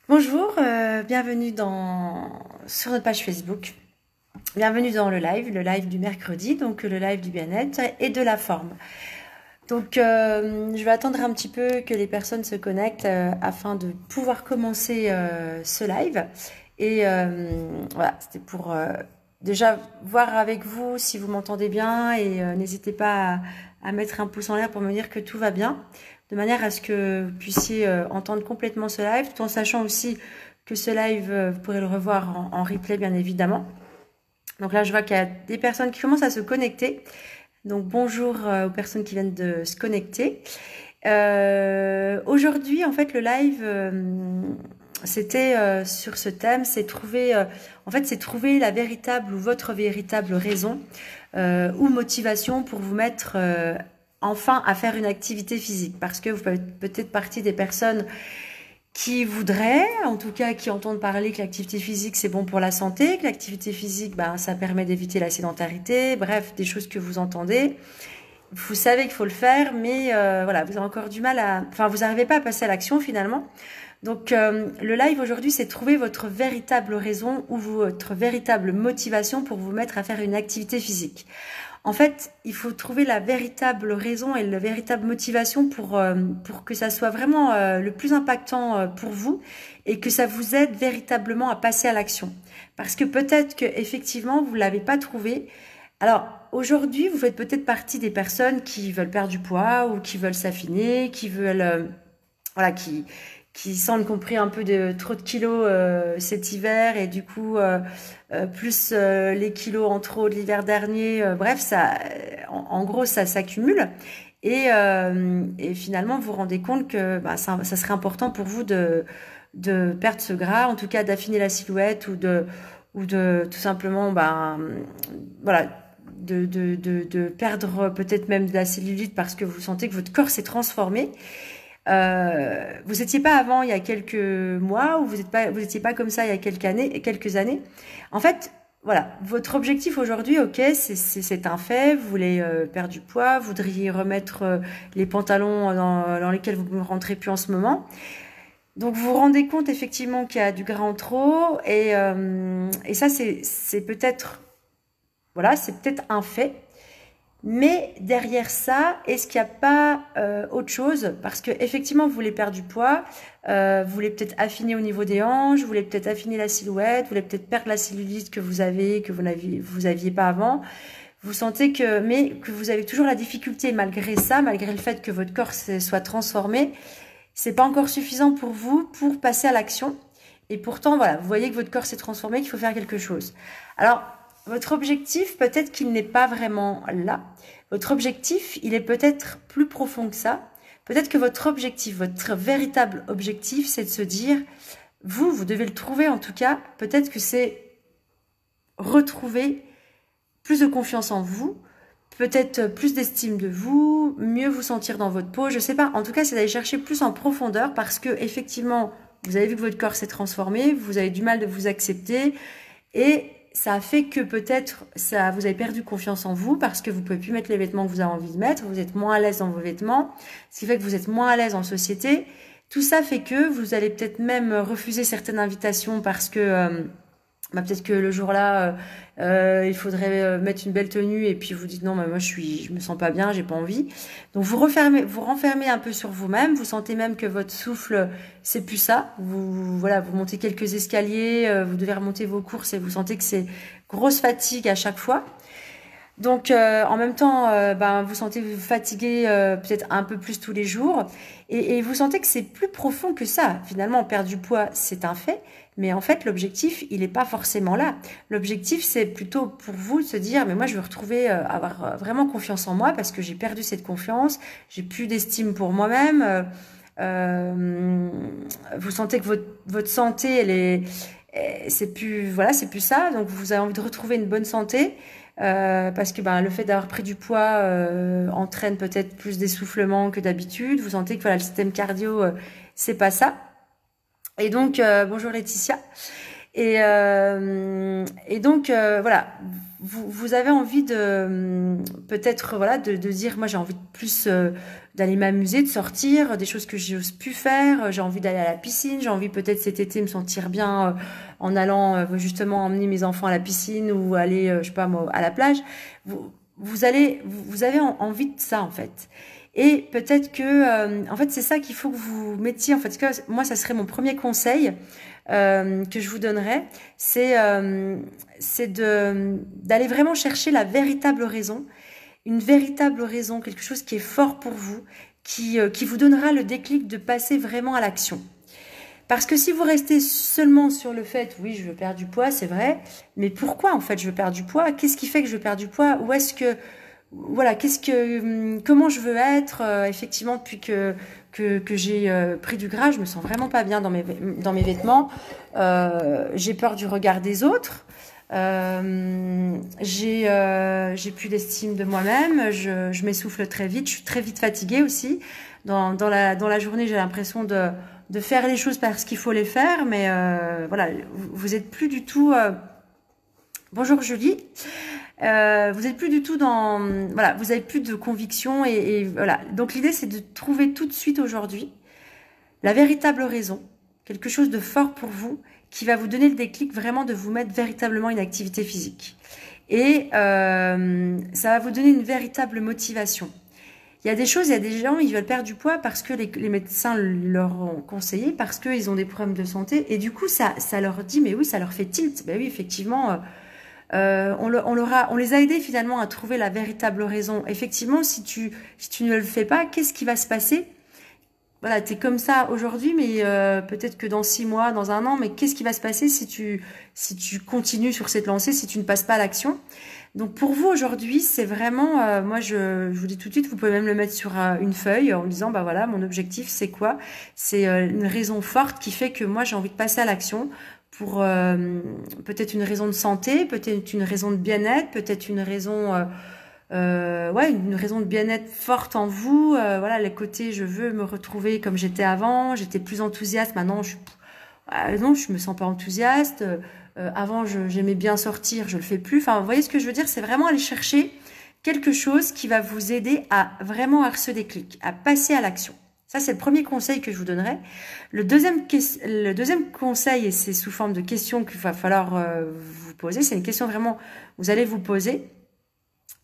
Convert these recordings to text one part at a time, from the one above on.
Bonjour, bienvenue sur notre page Facebook. Bienvenue dans le live du mercredi, donc le live du bien-être et de la forme. Donc je vais attendre un petit peu que les personnes se connectent afin de pouvoir commencer ce live. Et voilà, c'était pour déjà voir avec vous si vous m'entendez bien et n'hésitez pas à mettre un pouce en l'air pour me dire que tout va bien, de manière à ce que vous puissiez entendre complètement ce live, tout en sachant aussi que ce live, vous pourrez le revoir en replay, bien évidemment. Donc là, je vois qu'il y a des personnes qui commencent à se connecter. Donc bonjour aux personnes qui viennent de se connecter. Aujourd'hui, en fait, le live, c'était sur ce thème, c'est trouver, c'est trouver la véritable ou votre véritable raison ou motivation pour vous mettre enfin à faire une activité physique. Parce que vous faites peut-être partie des personnes qui voudraient, en tout cas qui entendent parler que l'activité physique c'est bon pour la santé, que l'activité physique ça permet d'éviter la sédentarité, bref, des choses que vous entendez. Vous savez qu'il faut le faire, mais voilà, vous avez encore du mal vous n'arrivez pas à passer à l'action finalement. Donc le live aujourd'hui, c'est trouver votre véritable raison ou votre véritable motivation pour vous mettre à faire une activité physique. En fait, il faut trouver la véritable raison et la véritable motivation pour que ça soit vraiment le plus impactant pour vous et que ça vous aide véritablement à passer à l'action. Parce que peut-être que effectivement vous l'avez pas trouvé. Alors aujourd'hui, vous faites peut-être partie des personnes qui veulent perdre du poids ou qui veulent s'affiner, qui veulent qui sentent qu'on pris un peu de trop de kilos cet hiver et du coup plus les kilos en trop de l'hiver dernier. Bref, ça, en gros, ça s'accumule et finalement vous vous rendez compte que ça serait important pour vous de perdre ce gras, en tout cas d'affiner la silhouette ou de tout simplement voilà de perdre peut-être même de la cellulite parce que vous sentez que votre corps s'est transformé. Vous n'étiez pas avant il y a quelques mois ou vous étiez pas comme ça il y a quelques années. En fait, voilà, votre objectif aujourd'hui, ok, c'est un fait. Vous voulez perdre du poids, vous voudriez remettre les pantalons dans lesquels vous ne rentrez plus en ce moment. Donc vous vous rendez compte effectivement qu'il y a du gras en trop et ça c'est peut-être voilà, c'est peut-être un fait. Mais derrière ça, est-ce qu'il n'y a pas autre chose? Parce que effectivement, vous voulez perdre du poids, vous voulez peut-être affiner au niveau des hanches, vous voulez peut-être affiner la silhouette, vous voulez peut-être perdre la cellulite que vous avez, que vous aviez pas avant. Vous sentez mais que vous avez toujours la difficulté malgré ça, malgré le fait que votre corps soit transformé, c'est pas encore suffisant pour vous pour passer à l'action. Et pourtant, voilà, vous voyez que votre corps s'est transformé, qu'il faut faire quelque chose. Alors, votre objectif, peut-être qu'il n'est pas vraiment là. Votre objectif, il est peut-être plus profond que ça. Peut-être que votre objectif, votre véritable objectif, c'est de se dire, vous devez le trouver en tout cas, peut-être que c'est retrouver plus de confiance en vous, peut-être plus d'estime de vous, mieux vous sentir dans votre peau, je sais pas. En tout cas, c'est d'aller chercher plus en profondeur parce que effectivement, vous avez vu que votre corps s'est transformé, vous avez du mal de vous accepter et ça a fait que peut-être vous avez perdu confiance en vous parce que vous pouvez plus mettre les vêtements que vous avez envie de mettre, vous êtes moins à l'aise dans vos vêtements, ce qui fait que vous êtes moins à l'aise en société. Tout ça fait que vous allez peut-être même refuser certaines invitations parce que peut-être que le jour-là, il faudrait mettre une belle tenue et puis vous dites non, mais moi je me sens pas bien, j'ai pas envie. Donc vous renfermez un peu sur vous-même. Vous sentez même que votre souffle, c'est plus ça. Vous montez quelques escaliers, vous devez remonter vos courses et vous sentez que c'est grosse fatigue à chaque fois. Donc en même temps, vous sentez vous fatigué peut-être un peu plus tous les jours et vous sentez que c'est plus profond que ça. Finalement, perdre du poids, c'est un fait, mais en fait, l'objectif, il n'est pas forcément là. L'objectif, c'est plutôt pour vous de se dire, mais moi, je veux retrouver, avoir vraiment confiance en moi parce que j'ai perdu cette confiance, j'ai plus d'estime pour moi-même. Vous sentez que votre santé, c'est plus, voilà, c'est plus ça. Donc, vous avez envie de retrouver une bonne santé. Parce que le fait d'avoir pris du poids entraîne peut-être plus d'essoufflement que d'habitude. Vous sentez que voilà, le système cardio, c'est pas ça. Et donc, bonjour Laetitia. Et donc, voilà, vous avez envie de, peut-être, voilà, de dire, moi j'ai envie de plus d'aller m'amuser, de sortir, des choses que j'ose plus faire, j'ai envie d'aller à la piscine, j'ai envie peut-être cet été me sentir bien en allant justement emmener mes enfants à la piscine ou aller, je sais pas moi, à la plage. Vous avez envie de ça en fait. Et peut-être que, en fait, c'est ça qu'il faut que vous mettiez. En fait, moi, ça serait mon premier conseil que je vous donnerais, c'est d'aller vraiment chercher la véritable raison, une véritable raison, quelque chose qui est fort pour vous, qui vous donnera le déclic de passer vraiment à l'action. Parce que si vous restez seulement sur le fait, oui, je veux perdre du poids, c'est vrai, mais pourquoi en fait je veux perdre du poids? Qu'est-ce qui fait que je veux perdre du poids? Où est-ce que voilà, comment je veux être effectivement depuis que j'ai pris du gras, je me sens vraiment pas bien dans mes vêtements. J'ai peur du regard des autres. J'ai plus d'estime de moi-même. Je m'essouffle très vite. Je suis très vite fatiguée aussi. Dans la journée, j'ai l'impression de faire les choses parce qu'il faut les faire, mais voilà, vous êtes plus du tout. Bonjour Julie. Vous êtes plus du tout dans, voilà, vous avez plus de conviction et voilà. Donc l'idée c'est de trouver tout de suite aujourd'hui la véritable raison, quelque chose de fort pour vous qui va vous donner le déclic vraiment de vous mettre véritablement une activité physique. Et ça va vous donner une véritable motivation. Il y a des choses, il y a des gens, ils veulent perdre du poids parce que les médecins leur ont conseillé, parce qu'ils ont des problèmes de santé. Et du coup, ça leur dit, mais oui, ça leur fait tilt. Ben oui, effectivement, on les a aidés finalement à trouver la véritable raison. Effectivement, si tu ne le fais pas, qu'est-ce qui va se passer? Voilà, t'es comme ça aujourd'hui, mais peut-être que dans 6 mois, dans un an, mais qu'est-ce qui va se passer si tu continues sur cette lancée, si tu ne passes pas à l'action? Donc pour vous aujourd'hui, c'est vraiment, moi je vous dis tout de suite, vous pouvez même le mettre sur une feuille en disant, bah voilà, mon objectif c'est quoi? C'est une raison forte qui fait que moi j'ai envie de passer à l'action pour peut-être une raison de santé, peut-être une raison de bien-être, peut-être une raison ouais, une raison de bien-être forte en vous. Voilà, le côté je veux me retrouver comme j'étais avant, j'étais plus enthousiaste, maintenant non, je me sens pas enthousiaste. Avant, j'aimais bien sortir, je le fais plus. Enfin, vous voyez ce que je veux dire? C'est vraiment aller chercher quelque chose qui va vous aider à vraiment avoir ce déclic, à passer à l'action. Ça, c'est le premier conseil que je vous donnerai. Le deuxième conseil, et c'est sous forme de question qu'il va falloir vous poser, c'est une question vraiment, vous allez vous poser.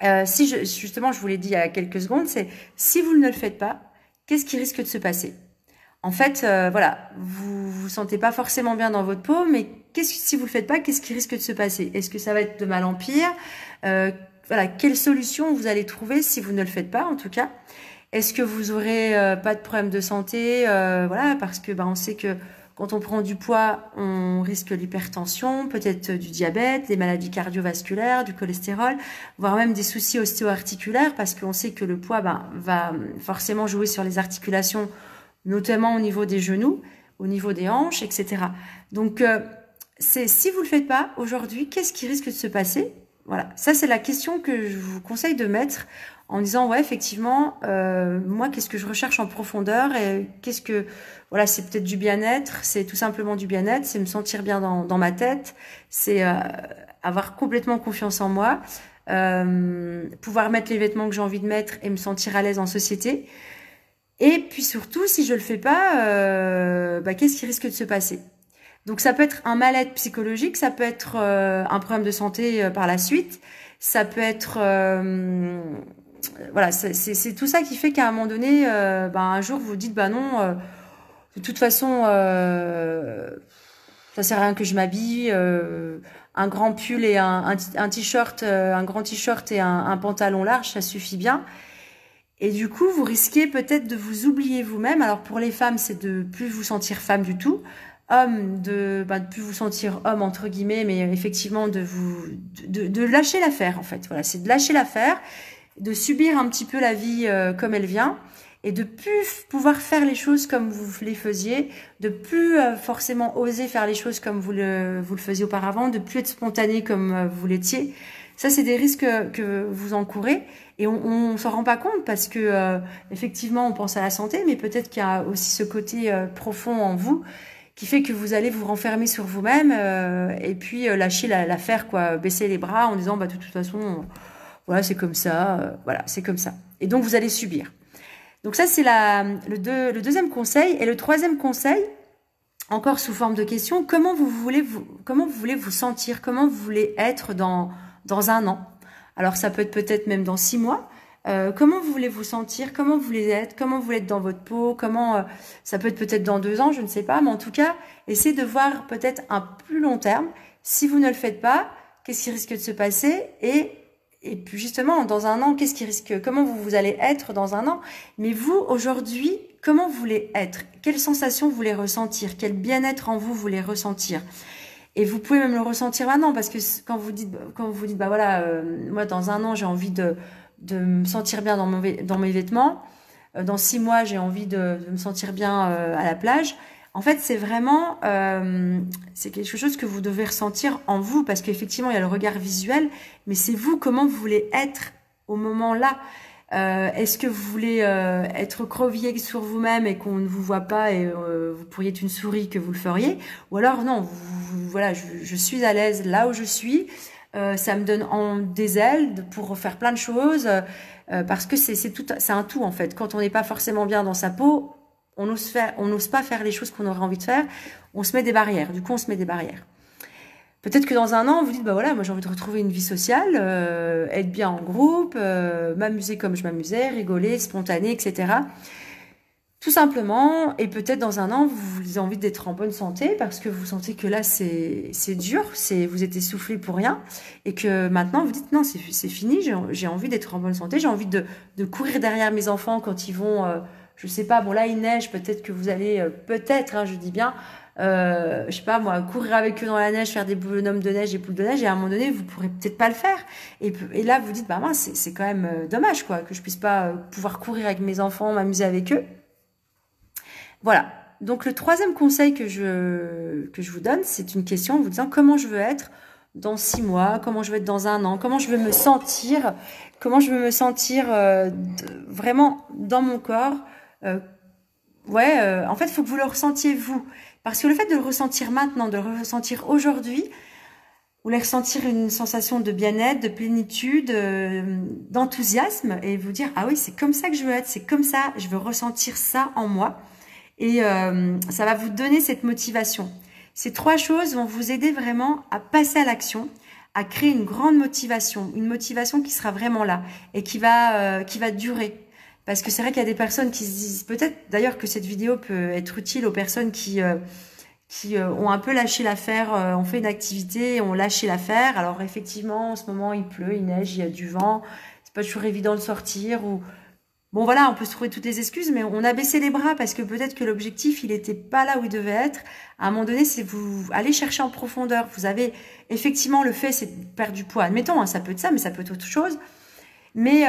Justement, je vous l'ai dit il y a quelques secondes, c'est si vous ne le faites pas, qu'est-ce qui risque de se passer? En fait, voilà, vous vous sentez pas forcément bien dans votre peau, mais si vous le faites pas, qu'est-ce qui risque de se passer? Est-ce que ça va être de mal en pire? Voilà, quelle solution vous allez trouver si vous ne le faites pas, en tout cas? Est-ce que vous aurez pas de problème de santé? Voilà, parce que on sait que quand on prend du poids, on risque l'hypertension, peut-être du diabète, des maladies cardiovasculaires, du cholestérol, voire même des soucis ostéo-articulaires, parce qu'on sait que le poids va forcément jouer sur les articulations, notamment au niveau des genoux, au niveau des hanches, etc. Donc, si vous ne le faites pas aujourd'hui, qu'est-ce qui risque de se passer? Voilà, ça c'est la question que je vous conseille de mettre en disant, ouais, effectivement, moi, qu'est-ce que je recherche en profondeur et voilà, c'est peut-être du bien-être, c'est tout simplement du bien-être, c'est me sentir bien dans ma tête, c'est avoir complètement confiance en moi, pouvoir mettre les vêtements que j'ai envie de mettre et me sentir à l'aise en société. Et puis surtout, si je le fais pas, qu'est-ce qui risque de se passer? Donc ça peut être un mal-être psychologique, ça peut être un problème de santé par la suite, ça peut être voilà, c'est tout ça qui fait qu'à un moment donné, un jour vous dites non, de toute façon ça sert à rien que je m'habille, un grand pull et un t-shirt, un grand t-shirt et un pantalon large, ça suffit bien. Et du coup, vous risquez peut-être de vous oublier vous-même. Alors pour les femmes, c'est de plus vous sentir femme du tout. Homme, de plus vous sentir homme entre guillemets, mais effectivement de lâcher l'affaire en fait. Voilà, c'est de lâcher l'affaire, de subir un petit peu la vie comme elle vient, et de plus pouvoir faire les choses comme vous les faisiez, de plus forcément oser faire les choses comme vous le faisiez auparavant, de plus être spontané comme vous l'étiez. Ça, c'est des risques que vous encourez et on s'en rend pas compte parce que effectivement, on pense à la santé, mais peut-être qu'il y a aussi ce côté profond en vous qui fait que vous allez vous renfermer sur vous-même et puis lâcher l'affaire, quoi, baisser les bras en disant bah de toute façon voilà c'est comme ça, voilà c'est comme ça. Et donc vous allez subir. Donc ça c'est le deuxième conseil. Et le troisième conseil, encore sous forme de question, comment vous voulez vous sentir, comment vous voulez être dans un an. Alors ça peut être peut-être même dans 6 mois. Comment vous voulez vous sentir, comment vous voulez être, comment vous voulez être dans votre peau, ça peut être peut-être dans 2 ans, je ne sais pas, mais en tout cas, essayez de voir peut-être un plus long terme. Si vous ne le faites pas, qu'est-ce qui risque de se passer et puis justement, dans un an, comment vous allez être dans un an. Mais vous, aujourd'hui, comment vous voulez être? Quelles sensations vous voulez ressentir? Quel bien-être en vous voulez ressentir? Et vous pouvez même le ressentir maintenant, parce que quand vous dites, bah voilà, moi dans un an, j'ai envie de me sentir bien dans mes vêtements. Dans 6 mois, j'ai envie de me sentir bien à la plage. En fait, c'est vraiment, c'est quelque chose que vous devez ressentir en vous, parce qu'effectivement, il y a le regard visuel, mais c'est vous, comment vous voulez être au moment là. Est-ce que vous voulez être recroquevillé sur vous-même et qu'on ne vous voit pas et vous pourriez être une souris, que vous le feriez? Ou alors non, voilà, je suis à l'aise là où je suis. Ça me donne des ailes pour faire plein de choses parce que c'est un tout en fait. Quand on n'est pas forcément bien dans sa peau, on n'ose pas faire les choses qu'on aurait envie de faire. On se met des barrières. Du coup, on se met des barrières. Peut-être que dans un an, vous dites, bah voilà, moi j'ai envie de retrouver une vie sociale, être bien en groupe, m'amuser comme je m'amusais, rigoler, spontané, etc. Tout simplement, et peut-être dans un an, vous avez envie d'être en bonne santé parce que vous sentez que là, c'est dur, vous êtes essoufflé pour rien, et que maintenant, vous dites, non, c'est fini, j'ai envie d'être en bonne santé, j'ai envie de courir derrière mes enfants quand ils vont, je sais pas, bon là, il neige, peut-être que vous allez, peut-être, hein, je dis bien, je sais pas moi, courir avec eux dans la neige, faire des bonhommes de neige, des poules de neige, et à un moment donné, vous pourrez peut-être pas le faire. Et là, vous dites, bah mince, c'est quand même dommage, quoi, que je puisse pas pouvoir courir avec mes enfants, m'amuser avec eux. Voilà. Donc le troisième conseil que je vous donne, c'est une question en vous disant comment je veux être dans 6 mois, comment je veux être dans un an, comment je veux me sentir, vraiment dans mon corps. En fait, il faut que vous le ressentiez vous. Parce que le fait de le ressentir maintenant, de le ressentir aujourd'hui, vous allez ressentir une sensation de bien-être, de plénitude, d'enthousiasme, et vous dire, ah oui, c'est comme ça que je veux être, c'est comme ça, je veux ressentir ça en moi. Et ça va vous donner cette motivation. Ces 3 choses vont vous aider vraiment à passer à l'action, à créer une grande motivation, une motivation qui sera vraiment là et qui va durer. Parce que c'est vrai qu'il y a des personnes qui se disent, peut-être d'ailleurs que cette vidéo peut être utile aux personnes qui ont un peu lâché l'affaire, ont fait une activité, ont lâché l'affaire. Alors effectivement, en ce moment, il pleut, il neige, il y a du vent, c'est pas toujours évident de sortir ou... Bon voilà, on peut se trouver toutes les excuses, mais on a baissé les bras parce que peut-être que l'objectif, il n'était pas là où il devait être. À un moment donné, c'est vous allez chercher en profondeur. Vous avez effectivement le fait, c'est de perdre du poids. Admettons, hein, ça peut être ça, mais ça peut être autre chose. Mais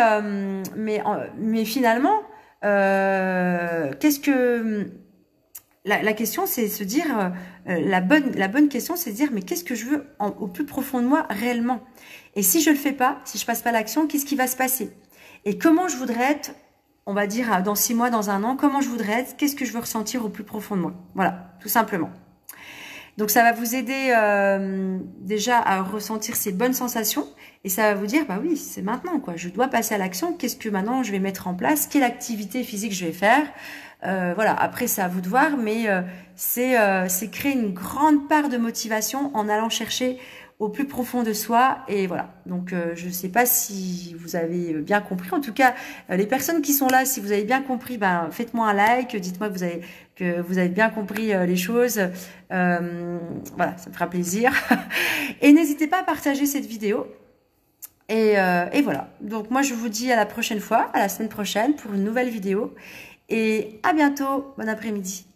finalement, qu'est-ce que... La question, c'est se dire... la bonne question, c'est de dire, mais qu'est-ce que je veux au plus profond de moi réellement? Et si je le fais pas, si je passe pas l'action, qu'est-ce qui va se passer? Et comment je voudrais être... On va dire dans 6 mois, dans un an, comment je voudrais être, qu'est-ce que je veux ressentir au plus profond de moi. Voilà, tout simplement. Donc ça va vous aider déjà à ressentir ces bonnes sensations et ça va vous dire, bah oui, c'est maintenant, quoi. Je dois passer à l'action. Qu'est-ce que maintenant je vais mettre en place? Quelle activité physique je vais faire? Voilà, après c'est à vous de voir, mais c'est créer une grande part de motivation en allant chercher au plus profond de soi. Et voilà, donc je ne sais pas si vous avez bien compris. En tout cas, les personnes qui sont là, si vous avez bien compris, ben, faites-moi un like, dites-moi que vous avez bien compris les choses. Voilà, ça me fera plaisir. Et n'hésitez pas à partager cette vidéo. Et voilà, donc moi je vous dis à la prochaine fois, à la semaine prochaine pour une nouvelle vidéo. Et à bientôt, bon après-midi.